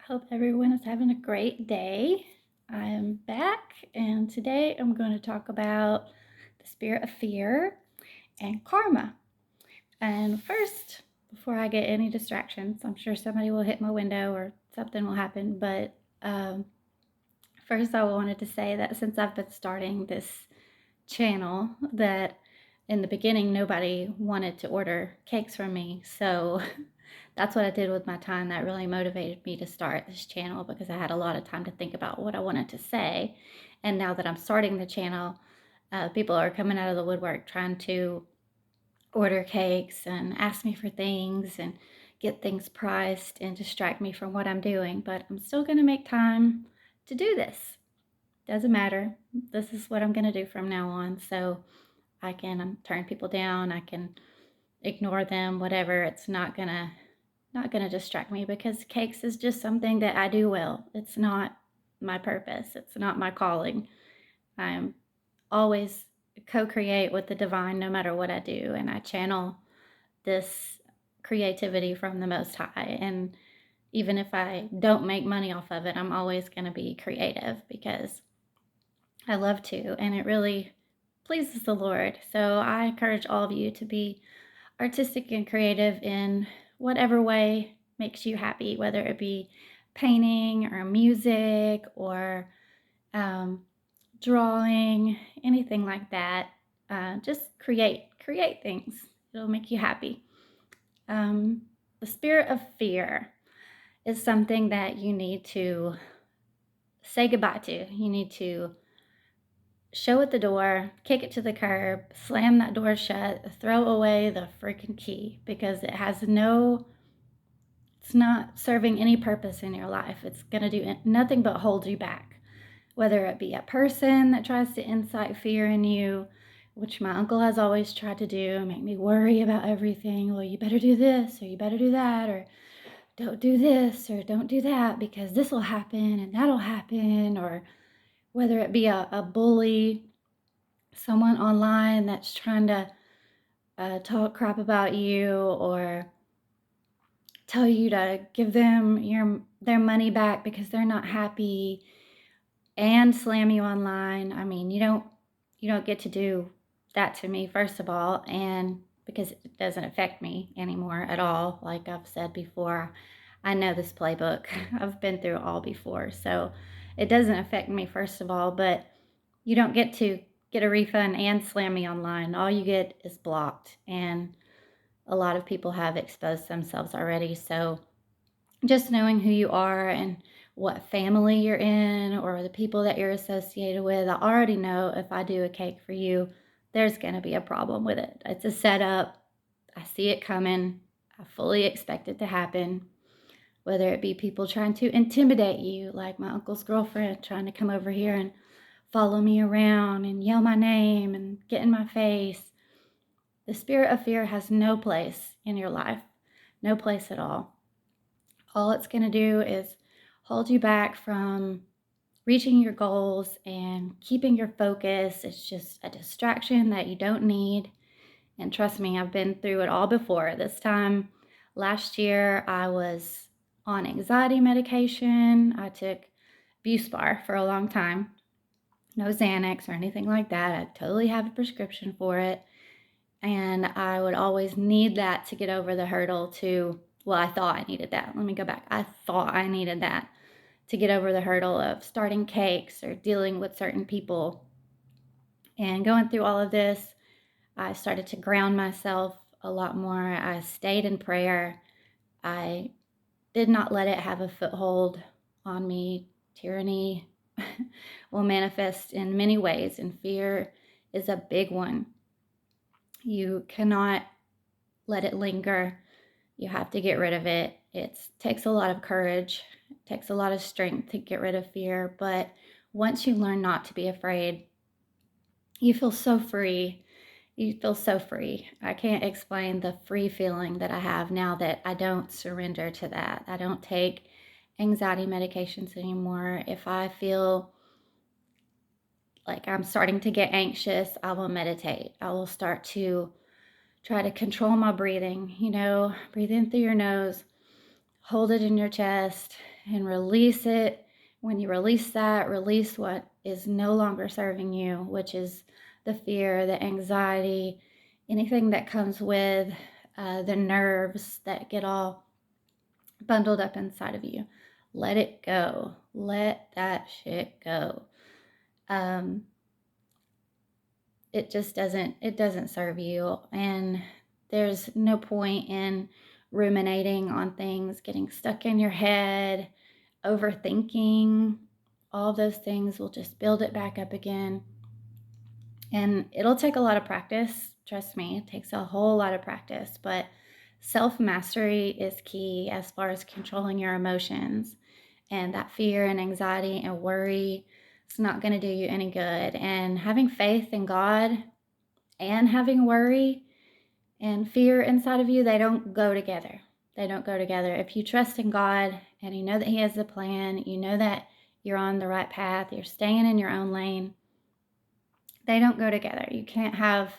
Hope everyone is having a great day. I am back, and today I'm going to talk about the spirit of fear and karma. And first, before I get any distractions, I'm sure somebody will hit my window or something will happen. But first, I wanted to say that since I've been starting this channel, that in the beginning nobody wanted to order cakes from me, so that's what I did with my time. That really motivated me to start this channel because I had a lot of time to think about what I wanted to say. And now that I'm starting the channel, people are coming out of the woodwork trying to order cakes and ask me for things and get things priced and distract me from what I'm doing. But I'm still going to make time to do this. Doesn't matter. This is what I'm going to do from now on. So I can turn people down. I can ignore them, whatever. It's not gonna distract me because cakes is just something that I do well. It's not my purpose. It's not my calling. I'm always co-create with the divine no matter what I do, and I channel this creativity from the Most High. And even if I don't make money off of it, I'm always going to be creative because I love to, and it really pleases the Lord. So I encourage all of you to be artistic and creative in whatever way makes you happy, whether it be painting or music or um, drawing, anything like that. Just create things. It'll make you happy. The spirit of fear is something that you need to say goodbye to. You need to show it the door, kick it to the curb, slam that door shut, throw away the freaking key because it's not serving any purpose in your life. It's going to do nothing but hold you back, whether it be a person that tries to incite fear in you, which my uncle has always tried to do, make me worry about everything. Well, you better do this or you better do that, or don't do this or don't do that because this will happen and that'll happen, or whether it be a bully, someone online that's trying to talk crap about you or tell you to give them their money back because they're not happy and slam you online. I mean, you don't get to do that to me, first of all, and because it doesn't affect me anymore at all. Like I've said before, I know this playbook. I've been through it all before. So it doesn't affect me, first of all, but you don't get to get a refund and slam me online. All you get is blocked. And a lot of people have exposed themselves already. So just knowing who you are and what family you're in or the people that you're associated with, I already know if I do a cake for you, there's going to be a problem with it. It's a setup. I see it coming. I fully expect it to happen. Whether it be people trying to intimidate you, like my uncle's girlfriend trying to come over here and follow me around and yell my name and get in my face. The spirit of fear has no place in your life, no place at all. All it's going to do is hold you back from reaching your goals and keeping your focus. It's just a distraction that you don't need. And trust me, I've been through it all before. This time last year, I was on anxiety medication. I took Buspar for a long time. No Xanax or anything like that. I totally have a prescription for it. And I would always need that to get over the hurdle to, well, I thought I needed that. Let me go back. I thought I needed that to get over the hurdle of starting cakes or dealing with certain people. And going through all of this, I started to ground myself a lot more. I stayed in prayer. I did not let it have a foothold on me. Tyranny will manifest in many ways, and fear is a big one. You cannot let it linger. You have to get rid of it. It takes a lot of courage, it takes a lot of strength to get rid of fear. But once you learn not to be afraid, you feel so free. You feel so free. I can't explain the free feeling that I have now that I don't surrender to that. I don't take anxiety medications anymore. If I feel like I'm starting to get anxious, I will meditate. I will start to try to control my breathing. Breathe in through your nose, hold it in your chest, and release it. When you release that, release what is no longer serving you, which is the fear, the anxiety, anything that comes with the nerves that get all bundled up inside of you. Let it go. Let that shit go. Um, it doesn't serve you, and there's no point in ruminating on things, getting stuck in your head, overthinking. All those things will just build it back up again, and it'll take a lot of practice. Trust me, it takes a whole lot of practice, but self mastery is key as far as controlling your emotions. And that fear and anxiety and worry, it's not going to do you any good. And having faith in God and having worry and fear inside of you, they don't go together. They don't go together. If you trust in God and you know that He has a plan, you know that you're on the right path, you're staying in your own lane, they don't go together. You can't have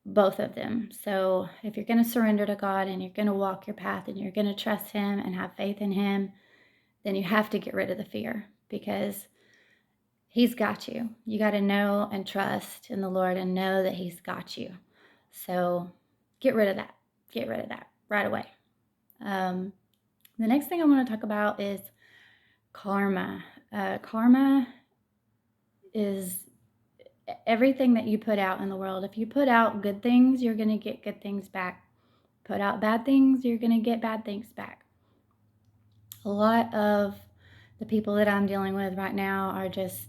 both of them. So if you're going to surrender to God and you're going to walk your path and you're going to trust Him and have faith in Him, then you have to get rid of the fear, because He's got you. You got to know and trust in the Lord and know that He's got you. So get rid of that. Get rid of that right away. The next thing I want to talk about is karma. Karma is everything that you put out in the world. If you put out good things, you're going to get good things back. Put out bad things, you're going to get bad things back. A lot of the people that I'm dealing with right now are just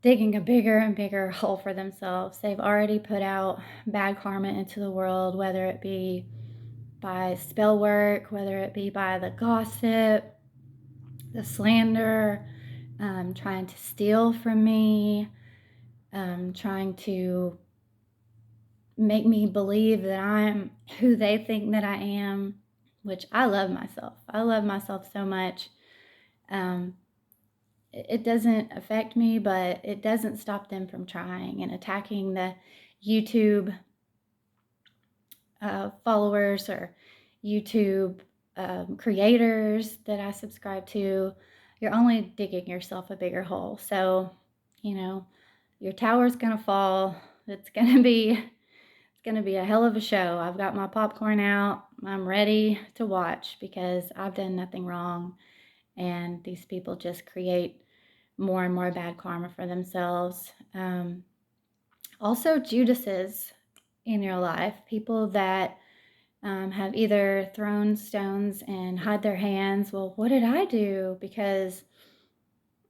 digging a bigger and bigger hole for themselves. They've already put out bad karma into the world, whether it be by spell work, whether it be by the gossip, the slander, trying to steal from me, trying to make me believe that I'm who they think that I am, which I love myself. I love myself so much. It doesn't affect me, but it doesn't stop them from trying and attacking the YouTube followers or YouTube creators that I subscribe to. You're only digging yourself a bigger hole. So, your tower's gonna fall. It's gonna be a hell of a show. I've got my popcorn out. I'm ready to watch because I've done nothing wrong, and these people just create more and more bad karma for themselves. Also, Judases in your life, people that have either thrown stones and hide their hands. Well, what did I do? Because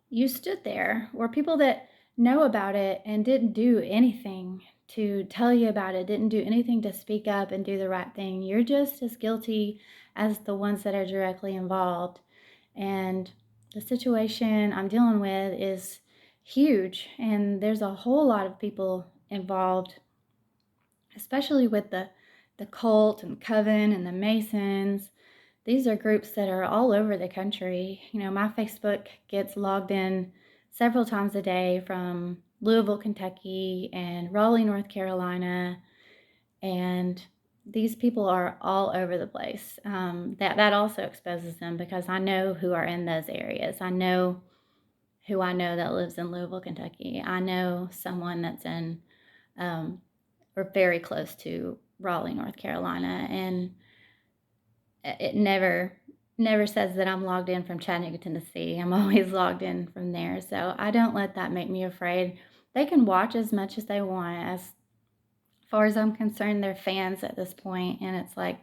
you stood there, or people that know about it and didn't do anything to tell you about it, didn't do anything to speak up and do the right thing. You're just as guilty as the ones that are directly involved. And the situation I'm dealing with is huge, and there's a whole lot of people involved, especially with the cult and coven and the Masons. These are groups that are all over the country. My Facebook gets logged in several times a day from Louisville, Kentucky, and Raleigh, North Carolina, and these people are all over the place. That also exposes them, because I know who are in those areas. I know who I know that lives in Louisville, Kentucky. I know someone that's in or very close to Raleigh, North Carolina, and it never says that I'm logged in from Chattanooga, Tennessee. I'm always logged in from there. So I don't let that make me afraid. They can watch as much as they want. As far as I'm concerned, they're fans at this point, and it's like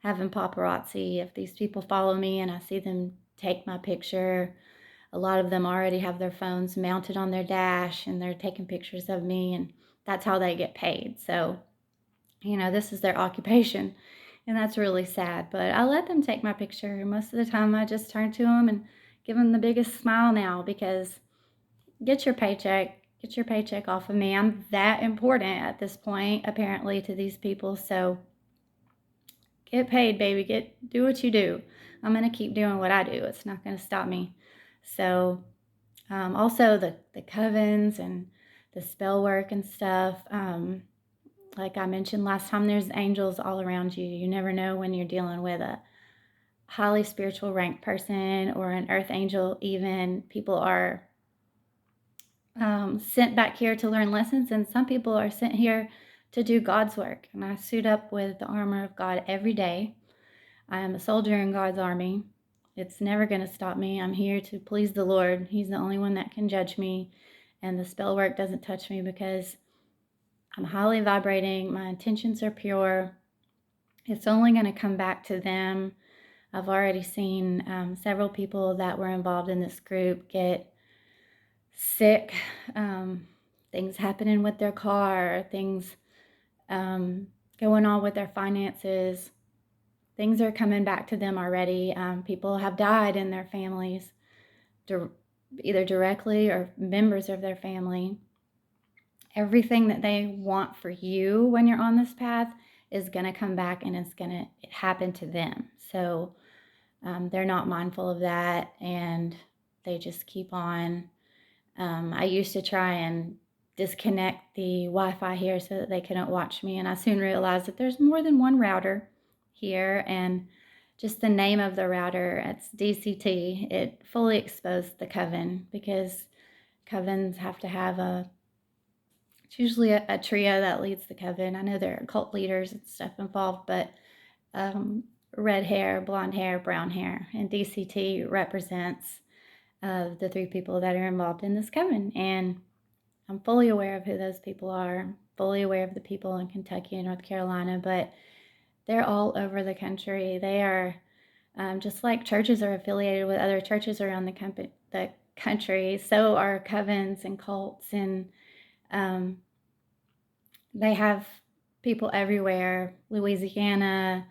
having paparazzi. If these people follow me and I see them take my picture, a lot of them already have their phones mounted on their dash and they're taking pictures of me, and that's how they get paid. So, this is their occupation, and that's really sad. But I let them take my picture. Most of the time, I just turn to them and give them the biggest smile now, because get your paycheck off of me. I'm that important at this point, apparently, to these people. So get paid, baby. Do what you do. I'm gonna keep doing what I do. It's not gonna stop me. So, also the covens and the spell work and stuff. Like I mentioned last time, there's angels all around you. You never know when you're dealing with highly spiritual ranked person or an earth angel, even people are sent back here to learn lessons, and some people are sent here to do God's work. And I suit up with the armor of God every day. I am a soldier in God's army. It's never going to stop me. I'm here to please the Lord. He's the only one that can judge me. And the spell work doesn't touch me because I'm highly vibrating. My intentions are pure. It's only going to come back to them. I've already seen several people that were involved in this group get sick, things happening with their car, things going on with their finances. Things are coming back to them already. People have died in their families, either directly or members of their family. Everything that they want for you when you're on this path is going to come back and it's going to happen to them. So they're not mindful of that and they just keep on. I used to try and disconnect the Wi-Fi here so that they couldn't watch me, and I soon realized that there's more than one router here, and just the name of the router, it's DCT, it fully exposed the coven because covens have to have it's usually a trio that leads the coven. I know there are cult leaders and stuff involved, but red hair, blonde hair, brown hair, and DCT represents the three people that are involved in this coven. And I'm fully aware of who those people are, fully aware of the people in Kentucky and North Carolina, but they're all over the country. They are just like churches are affiliated with other churches around the country, so are covens and cults, and um, they have people everywhere. Louisiana,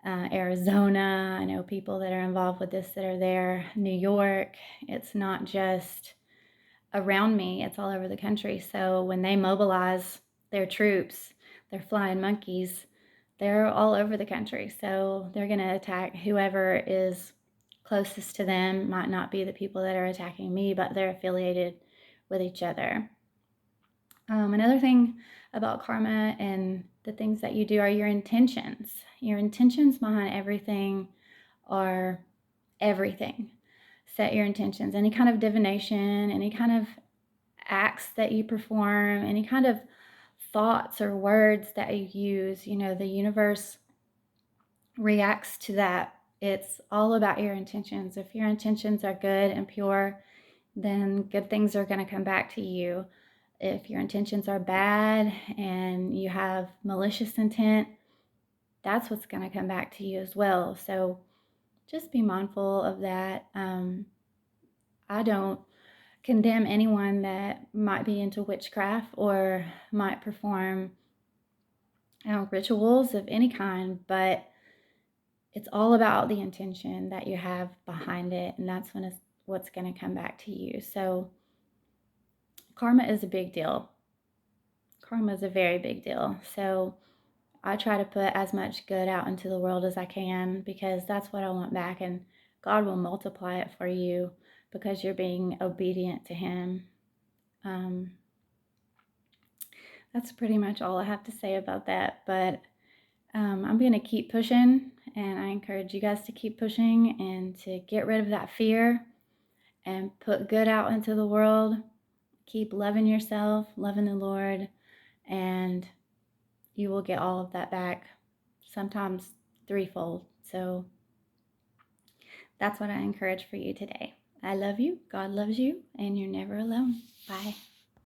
Arizona. I know people that are involved with this that are there. New York. It's not just around me, it's all over the country. So when they mobilize their troops, they're flying monkeys, they're all over the country. So they're going to attack whoever is closest to them. Might not be the people that are attacking me, but they're affiliated with each other. Another thing about karma and the things that you do are your intentions. Your intentions behind everything are everything. Set your intentions. Any kind of divination, any kind of acts that you perform, any kind of thoughts or words that you use, the universe reacts to that. It's all about your intentions. If your intentions are good and pure, then good things are going to come back to you. If your intentions are bad and you have malicious intent, that's what's going to come back to you as well. So just be mindful of that. I don't condemn anyone that might be into witchcraft or might perform rituals of any kind, but it's all about the intention that you have behind it, and that's what's going to come back to you. So karma is a big deal. Karma is a very big deal. So I try to put as much good out into the world as I can because that's what I want back, and God will multiply it for you because you're being obedient to Him. That's pretty much all I have to say about that. But I'm going to keep pushing, and I encourage you guys to keep pushing and to get rid of that fear and put good out into the world. Keep loving yourself, loving the Lord, and you will get all of that back, sometimes threefold. So that's what I encourage for you today. I love you, God loves you, and you're never alone. Bye.